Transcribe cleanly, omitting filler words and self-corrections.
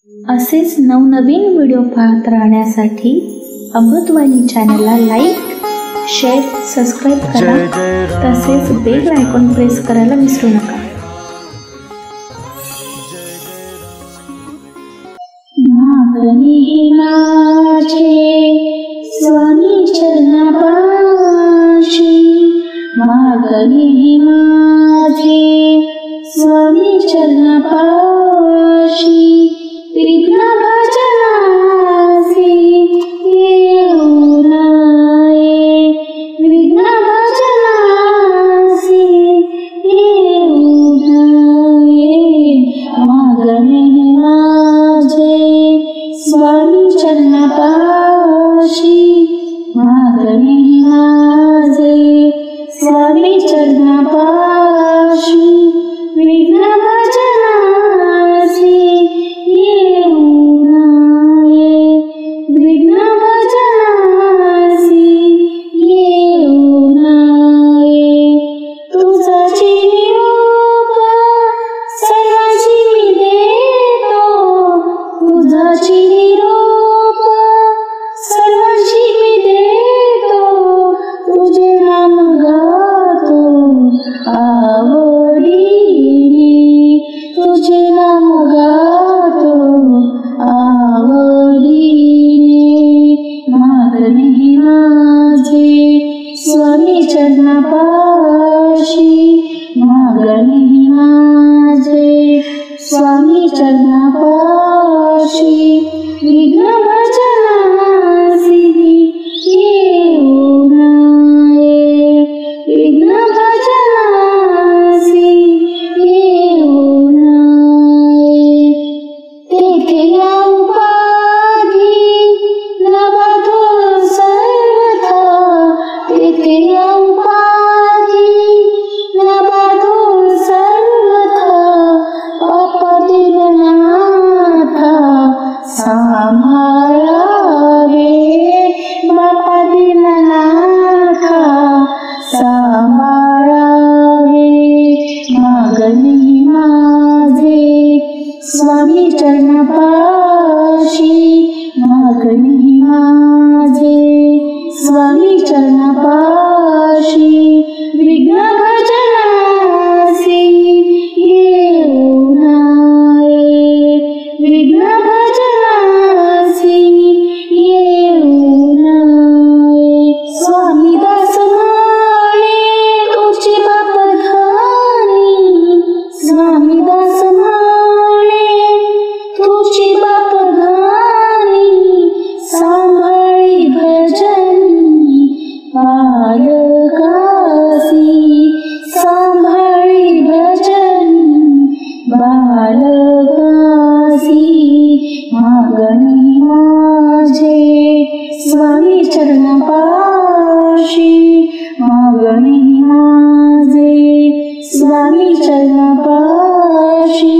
असेच नवनवीन व्हिडिओ पाहत राहण्यासाठी अमृतवाणी चॅनलला लाईक, शेअर, सबस्क्राईब करा. तसेच बेल आयकॉन प्रेस करायला विसरू नका. मागणी माझे स्वामी चरणापाशी, मागणी माझे स्वामी चरणापाशी, विघ्न भजनासी येऊ नये, विघ्न भजनासी येऊ नये. मागणी माझे स्वामी चरणापाशी, मागणी माझे स्वामी चरणापाशी, विघ्न भजनासी येऊ नये, विघ्न भजनासी येऊ नये. तुझाची निरोप सर्वांची मी देतो, तुझाची निरोप सर्वांची मी देतो, तुझे नाम गातो आवडीने, तुझे नाम गातो आवडीने. मागणी माझे स्वामी चरणापाशी, मागणी माझे स्वामी चरणापाशी, विघ्न भजनासी येऊ नये, विघ्न भजनासी येऊ नये. तेथे या उपाधी नवधो सर्वथा, तेथे या उपाधी नवधो सर्वथा, बाप्पा दीननाथा सांभाळावे, बाप्पा दीननाथा सांभाळावे. मागणी माझे स्वामी चरणापाशी, मागणी माझे स्वामी चरणापाशी, विघ्न भजनासी येऊ नये, विघ्न भजनासी येऊ नये. स्वामी दास म्हणे तुझी बाप धानी, स्वामी दास म्हणे तुझी बाप धानी, सांभाळी भजनी पालकासी, सांभाळी भजनी बालकासी. मागणी माझे स्वामी चरणापाशी, मागणी माझे स्वामी चरणापाशी,